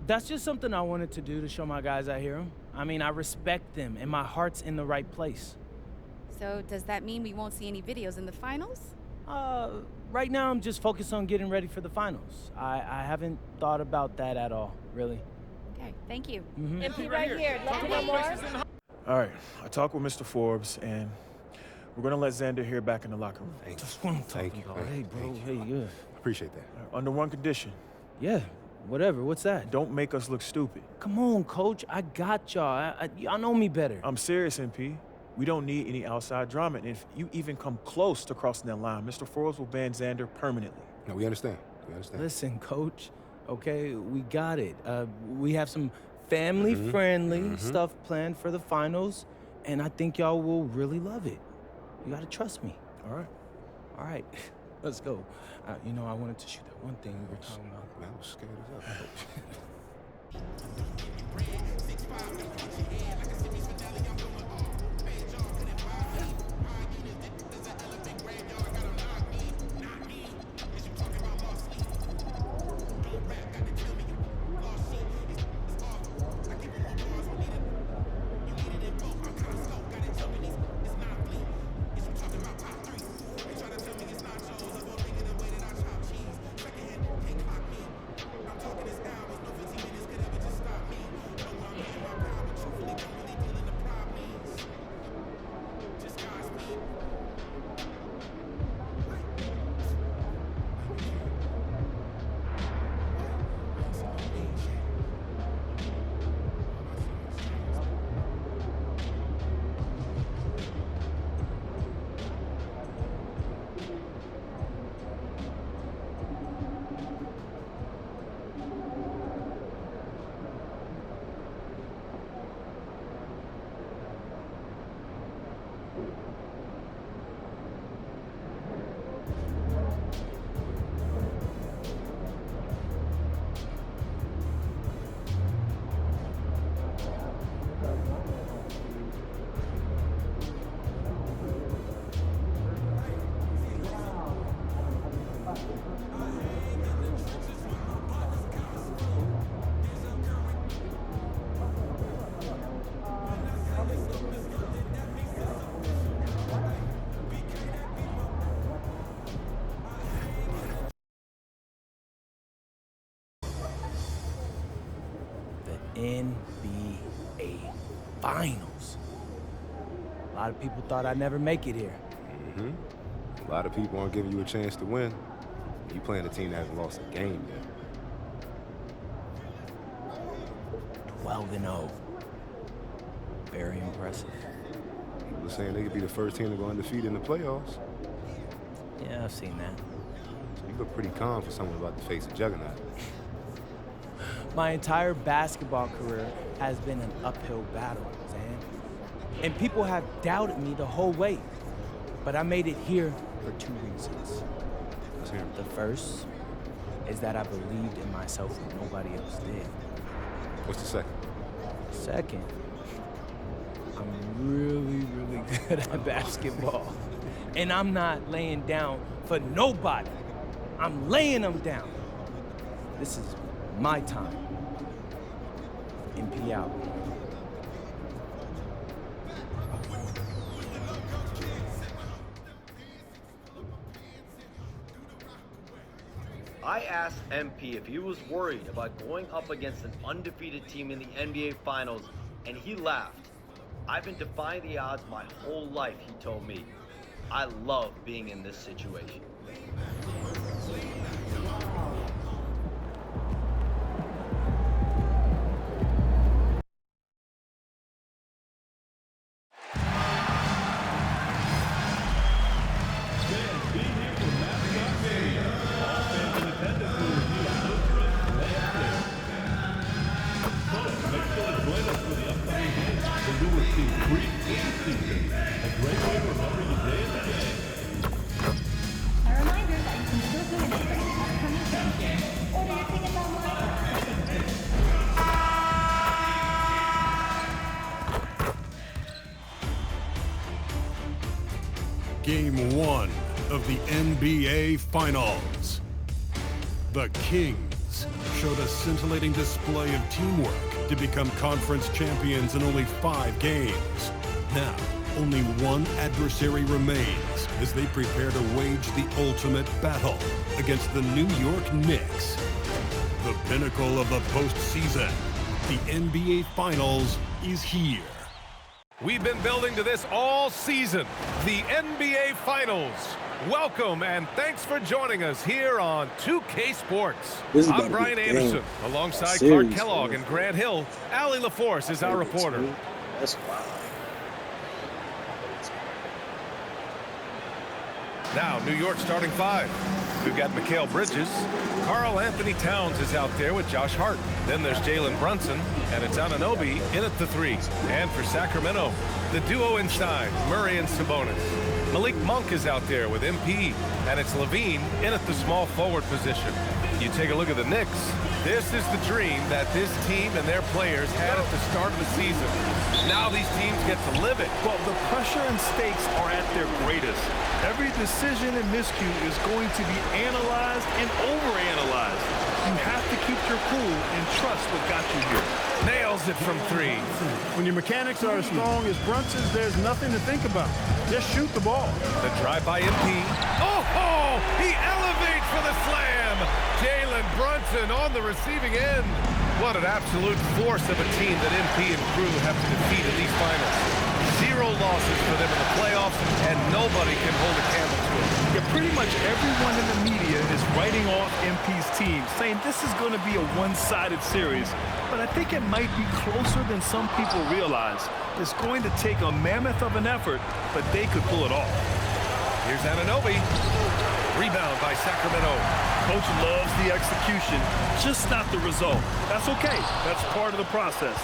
That's just something I wanted to do to show my guys I hear them. I mean, I respect them, and my heart's in the right place. So does that mean we won't see any videos in the finals? Uh, right now I'm just focused on getting ready for the finals. I haven't thought about that at all, really. Okay, thank you. MP right here. Love to know more. All right, I talked with Mr. Forbes, and we're gonna let Xander here back in the locker room. That's what I'm talking about. Hey, bro. Hey, yeah. Appreciate that. Under one condition: Yeah, whatever. What's that? don't make us look stupid. Come on, coach. I got y'all. Y'all know me better. I'm serious, MP. We don't need any outside drama, and if you even come close to crossing that line, Mr. Forbes will ban Xander permanently. No, we understand. We understand. Listen, coach. Okay, we got it. We have some family-friendly stuff planned for the finals, and I think y'all will really love it. You gotta trust me. All right. All right, let's go. You know, I wanted to shoot that one thing we were talking about. Man, I was scared as hell. NBA Finals. A lot of people thought I'd never make it here. A lot of people aren't giving you a chance to win. You playing a team that hasn't lost a game yet. 12-0. Very impressive. People are saying they could be the first team to go undefeated in the playoffs. Yeah, I've seen that. So you look pretty calm for someone about to face a juggernaut. My entire basketball career has been an uphill battle, Zan. And people have doubted me the whole way. But I made it here for two reasons. Let's hear 'em. The first is that I believed in myself when nobody else did. What's the second? Second, I'm really good at basketball. And I'm not laying down for nobody. I'm laying them down. This is my time. MP out. I asked MP if he was worried about going up against an undefeated team in the NBA Finals, and he laughed. I've been defying the odds my whole life, he told me. I love being in this situation. A reminder that you can still do it for any upcoming games. Order your tickets online. Game 1 of the NBA Finals. The Kings showed a scintillating display of teamwork to become conference champions in only 5 games. Now, only one adversary remains as they prepare to wage the ultimate battle against the New York Knicks. The pinnacle of the postseason, the NBA Finals, is here. We've been building to this all season, the NBA Finals. Welcome and thanks for joining us here on 2K Sports. I'm Brian Anderson, alongside Clark Kellogg and Grant Hill. Allie LaForce is our reporter. That's wild. Now, New York starting 5. We've got Mikal Bridges. Karl Anthony Towns is out there with Josh Hart. Then there's Jalen Brunson, and it's Anunoby in at the 3. And for Sacramento, the duo inside, Murray and Sabonis. Malik Monk is out there with MP, and it's Levine in at the small forward position. You take a look at the Knicks. This is the dream that this team and their players had at the start of the season. Now these teams get to live it. Well, the pressure and stakes are at their greatest. Every decision and miscue is going to be analyzed and overanalyzed. You have to keep your cool and trust what got you here. Nails it from 3. When your mechanics are as strong as Brunson's, there's nothing to think about. Just shoot the ball. The drive by MP. Oh, he elevates for the slam. Jalen Brunson on the receiving end. What an absolute force of a team that MP and crew have to defeat in these finals. 0 losses for them in the playoffs, and nobody can hold a candle to it. Yeah, pretty much everyone in the media is writing off MP's team, saying this is going to be a one-sided series. But I think it might be closer than some people realize. It's going to take a mammoth of an effort, but they could pull it off. Here's Anunoby. Rebound by Sacramento. Coach loves the execution, just not the result. That's okay. That's part of the process.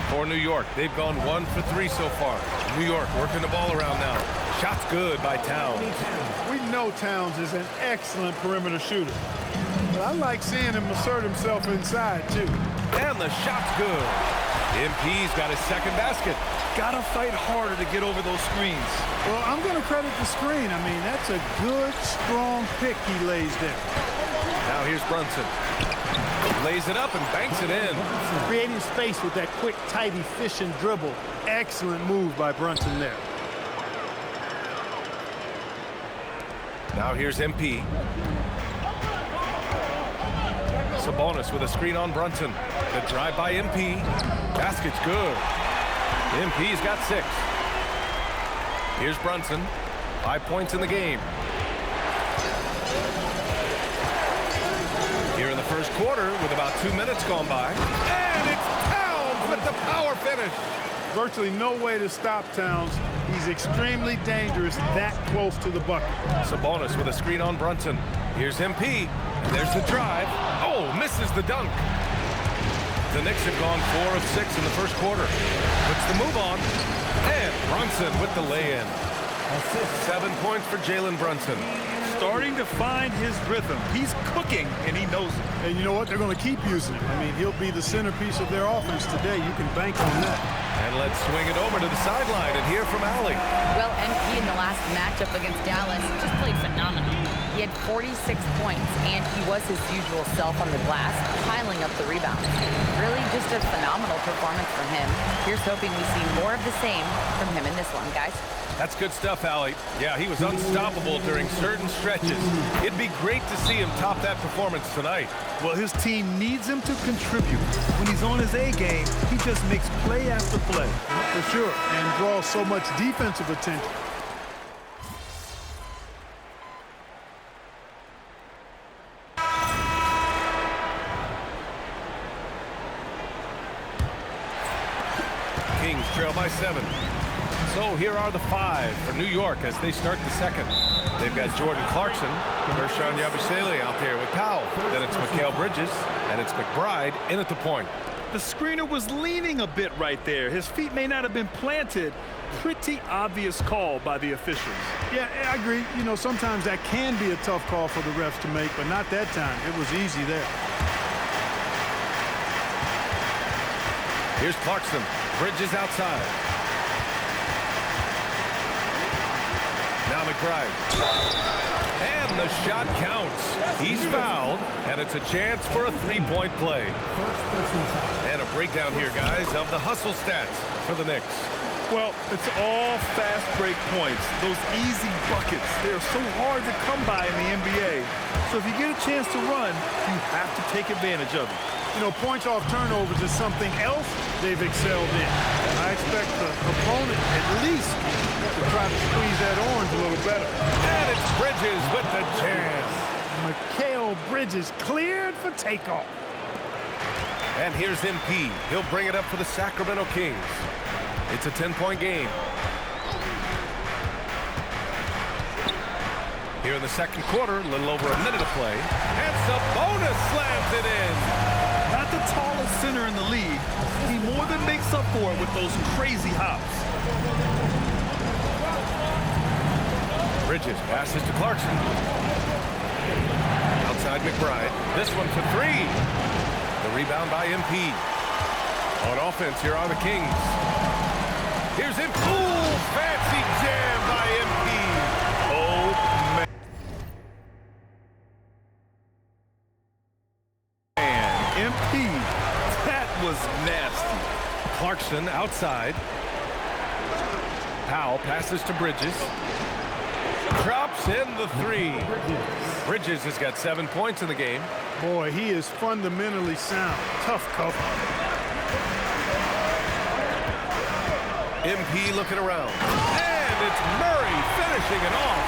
For New York, they've gone 1 for 3 so far. New York working the ball around now. Shot's good by Towns. We know Towns is an excellent perimeter shooter. But I like seeing him assert himself inside, too. And the shot's good. MP's got his second basket. Gotta fight harder to get over those screens. Well, I'm going to credit the screen. I mean, that's a good, strong pick he lays there. Now here's Brunson. Lays it up and banks it in. Creating space with that quick, tight, efficient dribble. Excellent move by Brunson there. Now here's MP. Sabonis with a screen on Brunson. The drive by MP. Basket's good. MP's got 6. Here's Brunson. 5 points in the game. Here in the first quarter with about 2 minutes gone by. And it's Towns with the power finish. Virtually no way to stop Towns. He's extremely dangerous that close to the bucket. Sabonis with a screen on Brunson. Here's MP. There's the drive. Oh, misses the dunk. The Knicks have gone 4 of 6 in the first quarter. Puts the move on. And Brunson with the lay-in. 7 points for Jalen Brunson. Starting to find his rhythm. He's cooking, and he knows it. And you know what? They're going to keep using him. I mean, he'll be the centerpiece of their offense today. You can bank on that. And let's swing it over to the sideline and hear from Allie. Well, MP in the last matchup against Dallas just played phenomenal. He had 46 points, and he was his usual self on the glass, piling up the rebounds. Really just a phenomenal performance from him. Here's hoping we see more of the same from him in this one, guys. That's good stuff, Allie. Yeah, he was unstoppable during certain stretches. It'd be great to see him top that performance tonight. Well, his team needs him to contribute. When he's on his A game, he just makes play after play. For sure, and draws so much defensive attention. Kings trail by 7. So here are the 5 for New York as they start the second. They've got Jordan Clarkson, Ersan Yabusele out there with Powell. Then it's Mikal Bridges, and it's McBride in at the point. The screener was leaning a bit right there. His feet may not have been planted. Pretty obvious call by the officials. Yeah, I agree. You know, sometimes that can be a tough call for the refs to make, but not that time. It was easy there. Here's Clarkson. Bridges outside. Now McBride. And the shot counts. He's fouled, and it's a chance for a three-point play. And a breakdown here, guys, of the hustle stats for the Knicks. Well, it's all fast break points. Those easy buckets, they're so hard to come by in the NBA. So if you get a chance to run, you have to take advantage of it. You know, points off turnovers is something else they've excelled in. I expect the opponent at least to try to squeeze that orange a little better. And it's Bridges with the jam. Mikal Bridges cleared for takeoff. And here's MP. He'll bring it up for the Sacramento Kings. It's a 10-point game. Here in the second quarter, a little over a minute to play. And Sabonis slams it in. Not the tallest center in the league. He more than makes up for it with those crazy hops. Bridges passes to Clarkson. Outside McBride. This one for three. The rebound by MP. On offense, here are the Kings. Here's him. Ooh, fancy jam by MP. Oh, man. And MP, that was nasty. Clarkson outside. Powell passes to Bridges. Drops in the three. Bridges has got 7 points in the game. Boy, he is fundamentally sound. Tough cover. MP looking around. And it's Murray finishing it off.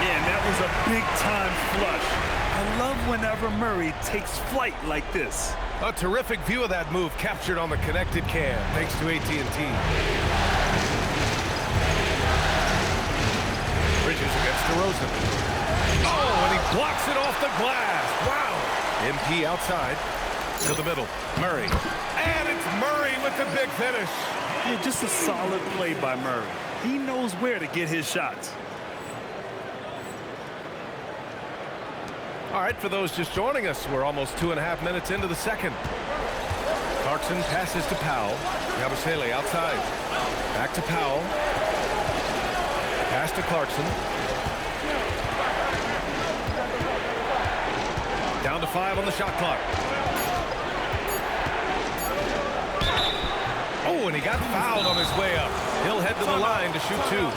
Yeah, and that was a big-time flush. I love whenever Murray takes flight like this. A terrific view of that move captured on the connected cam, thanks to AT&T. Bridges against DeRozan. Oh, and he blocks it off the glass. Wow. MP outside to the middle. Murray. And it's Murray with the big finish. Yeah, just a solid play by Murray. He knows where to get his shots. All right, for those just joining us, we're almost 2.5 minutes into the second. Clarkson passes to Powell. Yabusele outside. Back to Powell. Pass to Clarkson. Down to 5 on the shot clock. Oh, and he got fouled on his way up. He'll head to the line to shoot 2.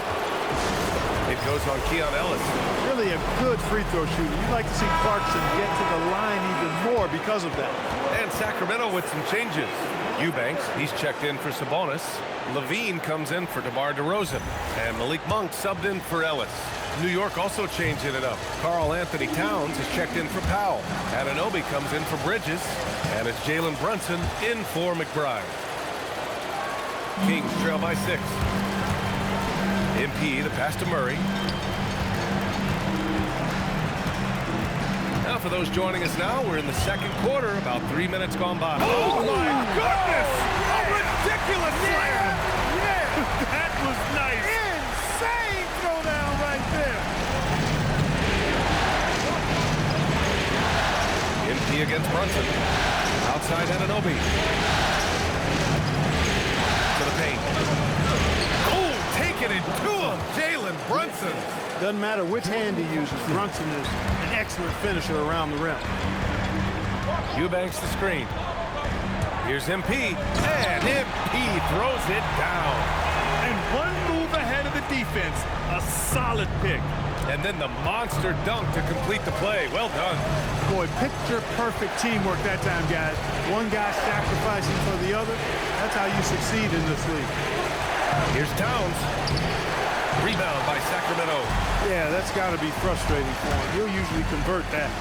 It goes on Keon Ellis. Really a good free throw shooter. You'd like to see Clarkson get to the line even more because of that. And Sacramento with some changes. Eubanks, he's checked in for Sabonis. Levine comes in for DeMar DeRozan. And Malik Monk subbed in for Ellis. New York also changing it up. Karl Anthony Towns is checked in for Powell. Anunoby comes in for Bridges. And it's Jalen Brunson in for McBride. Kings trail by 6. MP, the pass to Murray. Now for those joining us now, we're in the second quarter, about 3 minutes gone by. Oh my goodness! A ridiculous slam! Yeah! That was nice. Insane throwdown right there. MP against Brunson. Outside Anunoby. To the paint. Oh, taking it to him, Jalen Brunson. Doesn't matter which hand he uses, Brunson is an excellent finisher around the rim. Eubanks the screen. Here's MP, and MP throws it down. And one move ahead of the defense, a solid pick. And then the monster dunk to complete the play. Well done. Boy, picture-perfect teamwork that time, guys. One guy sacrificing for the other. That's how you succeed in this league. Here's Towns. Rebound by Sacramento. Yeah, that's got to be frustrating for him. He'll usually convert that.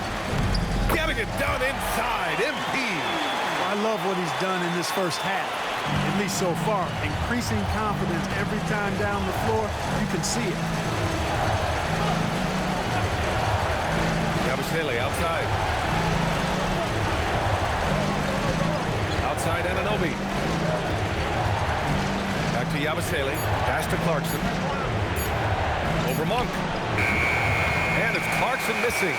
Getting it done inside. MP. I love what he's done in this first half, at least so far. Increasing confidence every time down the floor. You can see it. Yabusele outside. Outside Anunoby. Back to Yabusele. Pass to Clarkson. Over Monk. And it's Clarkson missing.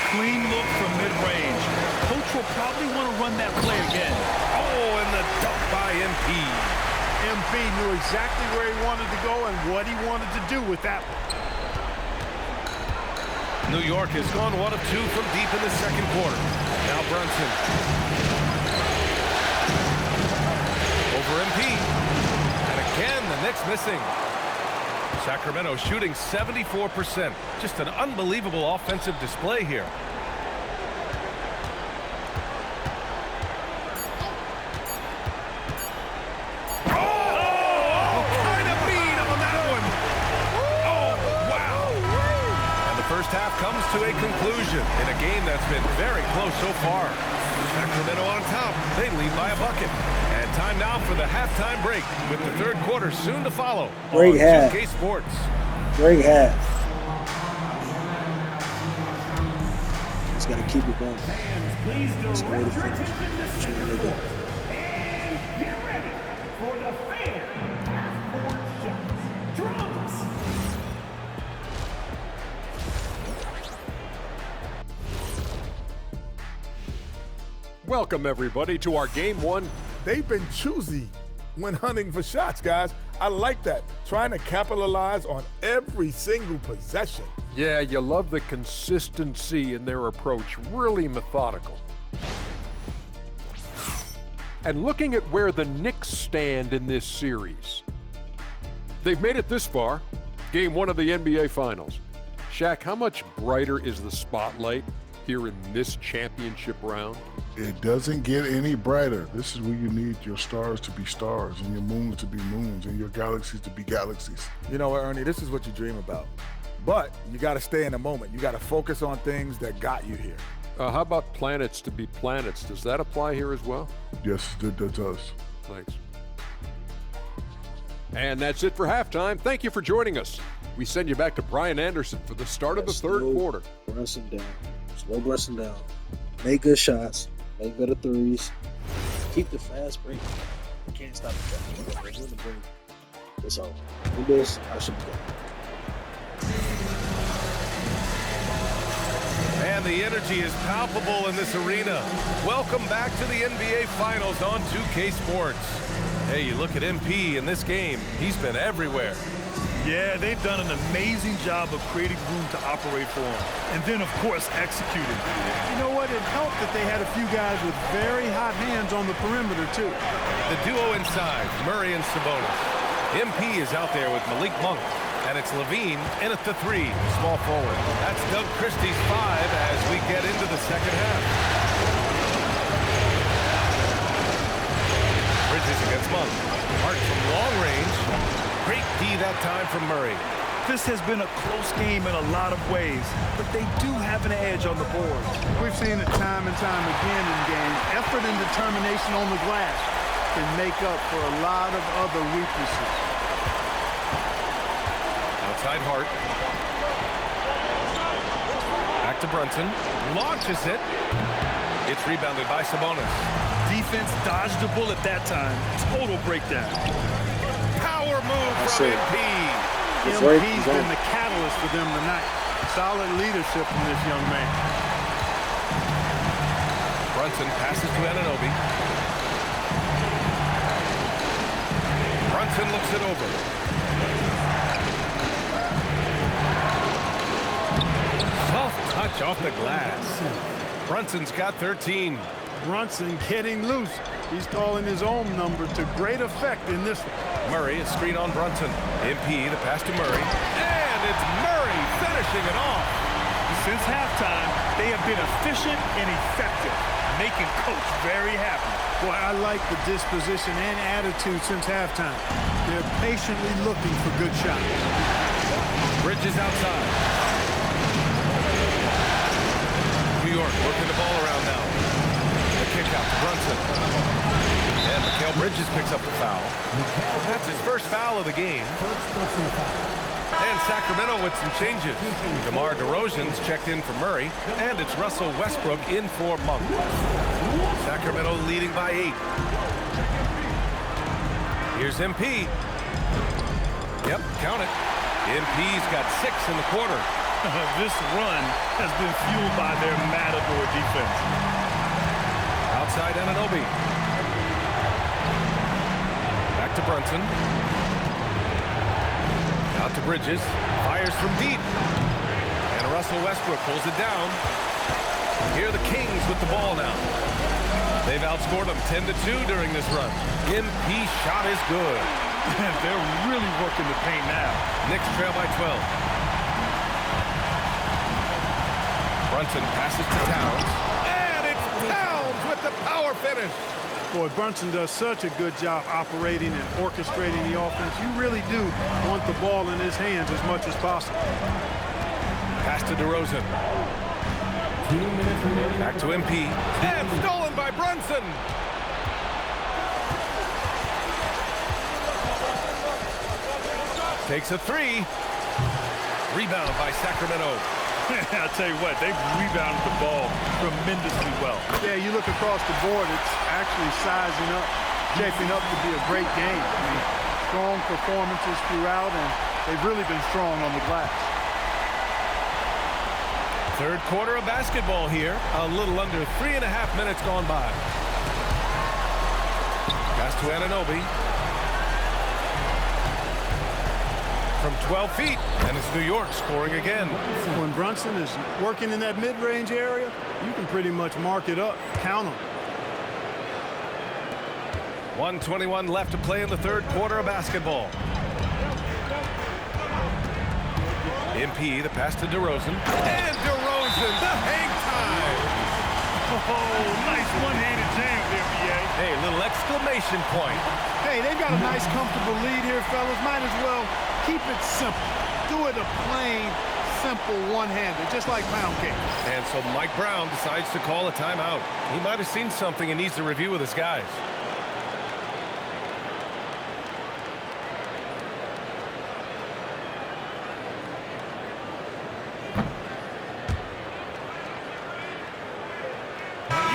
Clean look from mid-range. Coach will probably want to run that play again. Oh, and the dunk by MP. MP knew exactly where he wanted to go and what he wanted to do with that one. New York has gone 1 of 2 from deep in the second quarter. Now Brunson. Over MP. And again, the Knicks missing. Sacramento shooting 74%. Just an unbelievable offensive display here. First half comes to a conclusion in a game that's been very close so far. Sacramento on top. They lead by a bucket. And time now for the halftime break with the third quarter soon to follow. Great half. 2K Sports. Great half. Just got to keep it going. It's the way to finish. That's the way to go. And get ready for the fan half-court shots. Drums. Welcome, everybody, to our Game 1. They've been choosy when hunting for shots, guys. I like that. Trying to capitalize on every single possession. Yeah, you love the consistency in their approach. Really methodical. And looking at where the Knicks stand in this series. They've made it this far. Game 1 of the NBA Finals. Shaq, how much brighter is the spotlight here in this championship round? It doesn't get any brighter. This is where you need your stars to be stars and your moons to be moons and your galaxies to be galaxies. You know what, Ernie, this is what you dream about. But you got to stay in the moment. You got to focus on things that got you here. How about planets to be planets? Does that apply here as well? Yes, it does. Thanks. And that's it for halftime. Thank you for joining us. We send you back to Brian Anderson for the start of the third quarter. Brunson down. Slow Brunson down. Make good shots. Make better threes. Keep the fast break. You can't stop the trap. We're doing the break. That's all. Do this, I should be done. And the energy is palpable in this arena. Welcome back to the NBA Finals on 2K Sports. Hey, you look at MP in this game. He's been everywhere. Yeah, they've done an amazing job of creating room to operate for him. And then, of course, executing. You know what? It helped that they had a few guys with very hot hands on the perimeter, too. The duo inside, Murray and Sabonis. MP is out there with Malik Monk. And it's Levine in at the 3, small forward. That's Doug Christie's 5 as we get into the second half. Bridges against Monk. Hart from long range. Great D that time from Murray. This has been a close game in a lot of ways, but they do have an edge on the board. We've seen it time and time again in games. Effort and determination on the glass can make up for a lot of other weaknesses. Outside Hart. Back to Brunson. Launches it. It's rebounded by Sabonis. Defense dodged the bullet that time. Total breakdown. Power move from MP. MP's been the catalyst for them tonight. Solid leadership from this young man. Brunson passes to Anunoby. Brunson looks it over. Soft touch off the glass. Brunson's got 13. Brunson getting loose. He's calling his own number to great effect in this one. Murray, a screen on Brunson. MP, the pass to Murray. And it's Murray finishing it off. Since halftime, they have been efficient and effective, making Coach very happy. Boy, I like the disposition and attitude since halftime. They're patiently looking for good shots. Bridges outside. New York working the ball around now. The kick out to Brunson. And Mikal Bridges picks up the foul. That's his first foul of the game. And Sacramento with some changes. DeMar DeRozan's checked in for Murray. And it's Russell Westbrook in for Monk. Sacramento leading by 8. Here's MP. Yep, count it. MP's got 6 in the quarter. This run has been fueled by their Matador defense. Outside Anunoby. Back to Brunson. Out to Bridges. Fires from deep. And Now Russell Westbrook pulls it down. Here are the Kings with the ball now. They've outscored them 10-2 during this run. MP shot is good. They're really working the paint now. Knicks trail by 12. Brunson passes to Towns. And it's Towns with the power finish. Boy, Brunson does such a good job operating and orchestrating the offense. You really do want the ball in his hands as much as possible. Pass to DeRozan. 2 minutes remaining. Back to MP. And stolen by Brunson. Takes a three. Rebound by Sacramento. I'll tell you what, they've rebounded the ball tremendously well. Yeah, you look across the board, it's actually sizing up, shaping up to be a great game. I mean, strong performances throughout, and they've really been strong on the glass. Third quarter of basketball here. A little under 3.5 minutes gone by. Pass to Anunoby. From 12 feet, and it's New York scoring again. When Brunson is working in that mid-range area, you can pretty much mark it up, count them. 1:21 left to play in the third quarter of basketball. MP, the pass to DeRozan. And DeRozan, the hang time. Oh, nice one-handed jam there, B.A. Hey, little exclamation point. Hey, they've got a nice, comfortable lead here, fellas. Might as well keep it simple. Do it a plain, simple one-hander, just like pound cake. And so Mike Brown decides to call a timeout. He might have seen something and needs to review with his guys.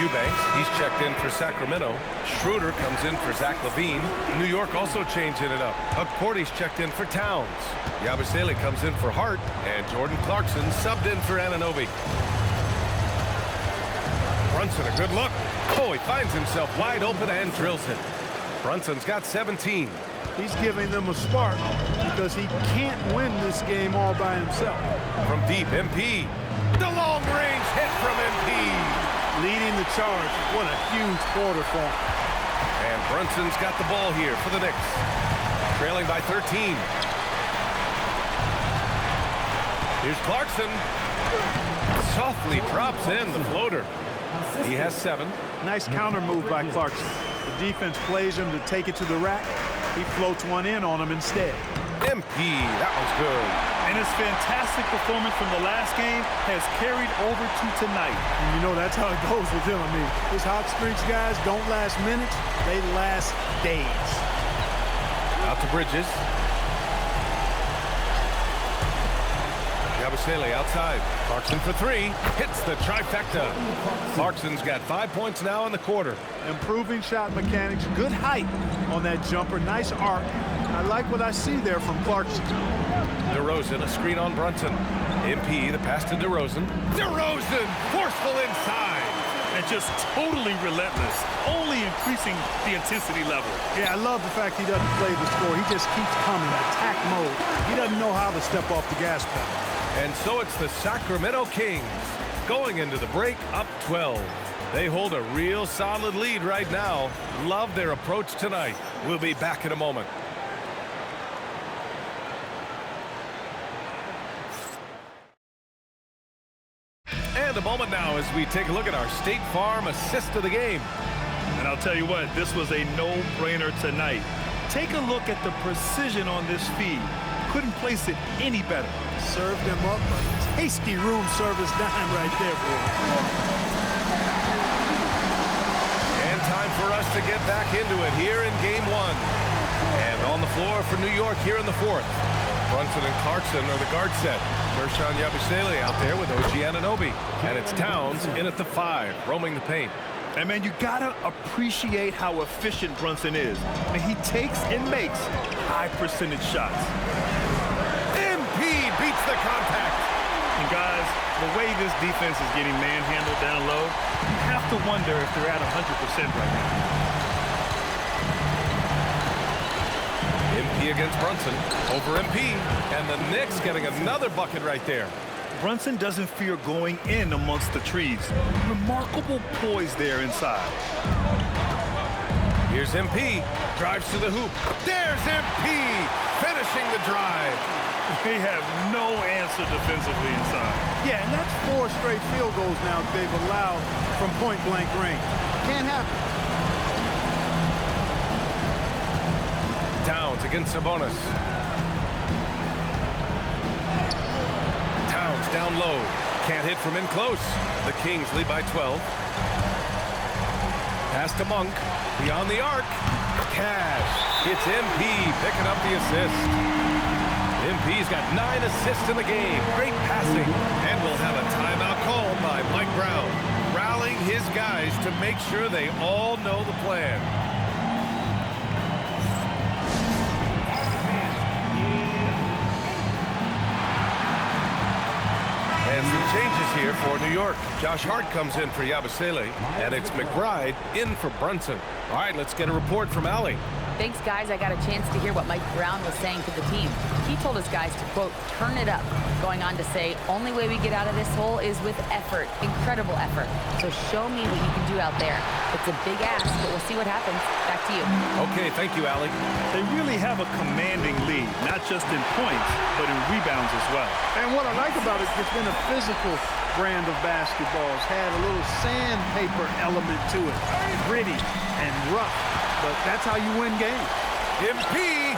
Eubanks, he's checked in for Sacramento. Schroeder comes in for Zach LaVine. New York also changing it up. Porty's checked in for Towns. Yabusele comes in for Hart. And Jordan Clarkson subbed in for Anunoby. Brunson, a good look. Oh, he finds himself wide open and drills it. Brunson's got 17. He's giving them a spark because he can't win this game all by himself. From deep, MP. The long-range hit from MP. Leading the charge. What a huge quarter for him. And Brunson's got the ball here for the Knicks. Trailing by 13. Here's Clarkson. Softly drops in the floater. He has 7. Nice counter move by Clarkson. The defense plays him to take it to the rack. He floats one in on him instead. MP, that was good. And his fantastic performance from the last game has carried over to tonight. And you know, that's how it goes with him. I mean, his hot streaks, guys, don't last minutes. They last days. Out to Bridges. Yabusele outside. Clarkson for 3. Hits the trifecta. Clarkson's got 5 points now in the quarter. Improving shot mechanics. Good height on that jumper. Nice arc. I like what I see there from Clarkson. DeRozan, a screen on Brunson. MP, the pass to DeRozan. DeRozan, forceful inside. And just totally relentless, only increasing the intensity level. Yeah, I love the fact he doesn't play the score. He just keeps coming, attack mode. He doesn't know how to step off the gas pedal. And so it's the Sacramento Kings going into the break up 12. They hold a real solid lead right now. Love their approach tonight. We'll be back in a moment. And a moment now as we take a look at our State Farm assist of the game. And I'll tell you what, this was a no-brainer tonight. Take a look at the precision on this feed. Couldn't place it any better. Served him up a tasty room service dime right there, boy. And time for us to get back into it here in game 1. And on the floor for New York here in the 4th. Brunson and Clarkson are the guard set. Ersan Yabusele out there with OG Anunoby. And it's Towns in at the 5, roaming the paint. And man, you gotta appreciate how efficient Brunson is. And he takes and makes high percentage shots. MP beats the contact. And guys, the way this defense is getting manhandled down low, you have to wonder if they're at 100% right now. MP against Brunson over MP, and the Knicks getting another bucket right there. Brunson doesn't fear going in amongst the trees. Remarkable poise there inside. Here's MP, drives to the hoop. There's MP, finishing the drive. They have no answer defensively inside. Yeah, and that's 4 straight field goals now they've allowed from point-blank range. Can't happen. Towns against Sabonis. Towns down low. Can't hit from in close. The Kings lead by 12. Pass to Monk. Beyond the arc. Cash. It's MP picking up the assist. MP's got 9 assists in the game. Great passing. And we'll have a timeout called by Mike Brown, rallying his guys to make sure they all know the plan. And some changes here for New York. Josh Hart comes in for Yabusele, and it's McBride in for Brunson. All right, let's get a report from Allie. Thanks, guys. I got a chance to hear what Mike Brown was saying to the team. He told his guys to, quote, turn it up, going on to say, only way we get out of this hole is with effort, incredible effort. So show me what you can do out there. It's a big ask, but we'll see what happens. Back to you. Okay, thank you, Allie. They really have a commanding lead, not just in points, but in rebounds as well. And what I like about it, it's been a physical brand of basketball. It's had a little sandpaper element to it. Gritty and rough. But that's how you win games. MP!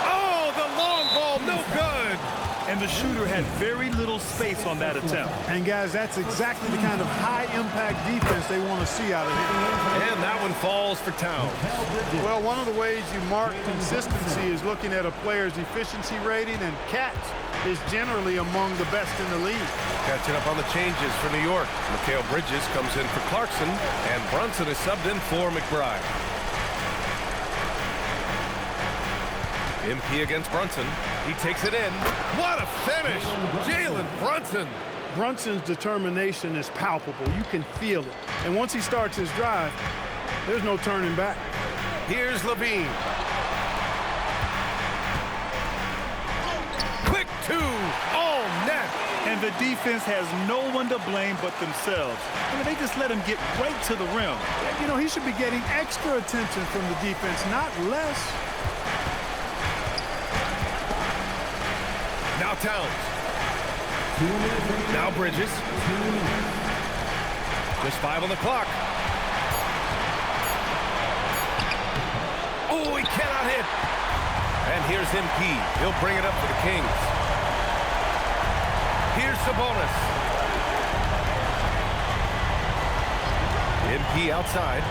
Oh, the long ball, no good! And the shooter had very little space on that attempt. And guys, that's exactly the kind of high-impact defense they want to see out of here. And that one falls for Towns. Well, one of the ways you mark consistency is looking at a player's efficiency rating, and Cats is generally among the best in the league. Catching up on the changes for New York. Mikal Bridges comes in for Clarkson, and Brunson is subbed in for McBride. MP against Brunson. He takes it in. What a finish! Jalen Brunson. Brunson's determination is palpable. You can feel it. And once he starts his drive, there's no turning back. Here's Levine. Quick 2, all net. And the defense has no one to blame but themselves. I mean, they just let him get right to the rim. You know, he should be getting extra attention from the defense, not less. Now Towns. Now Bridges. Just 5 on the clock. Oh, he cannot hit. And here's MP. He'll bring it up for the Kings. Here's Sabonis. MP outside.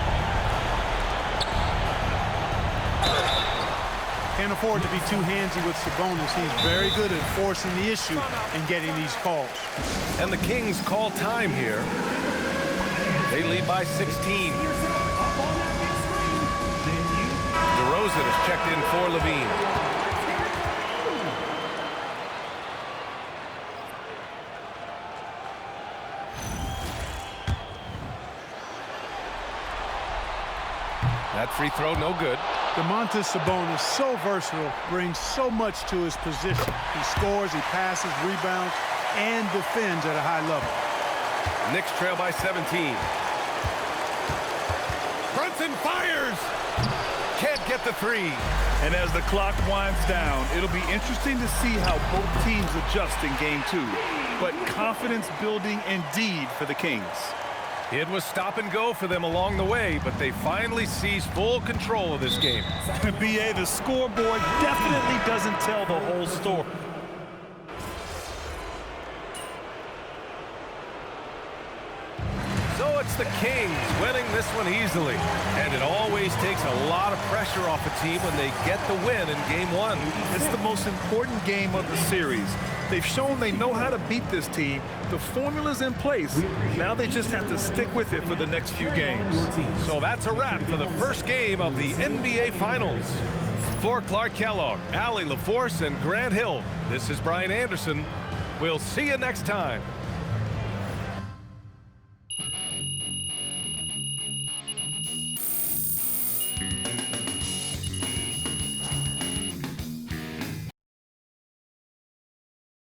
Can't afford to be too handsy with Sabonis. He's very good at forcing the issue and getting these calls. And the Kings call time here. They lead by 16. DeRozan is checked in for Levine. That free throw, no good. Domantas Sabonis, so versatile, brings so much to his position. He scores, he passes, rebounds, and defends at a high level. Knicks trail by 17. Brunson fires! Can't get the 3. And as the clock winds down, it'll be interesting to see how both teams adjust in game 2. But confidence building indeed for the Kings. It was stop and go for them along the way, but they finally seized full control of this game. BA, the scoreboard definitely doesn't tell the whole story. So it's the Kings winning this one easily. And it always takes a lot of pressure off a team when they get the win in game 1. It's the most important game of the series. They've shown they know how to beat this team. The formula's in place. Now they just have to stick with it for the next few games. So that's a wrap for the first game of the NBA Finals. For Clark Kellogg, Allie LaForce, and Grant Hill, this is Brian Anderson. We'll see you next time.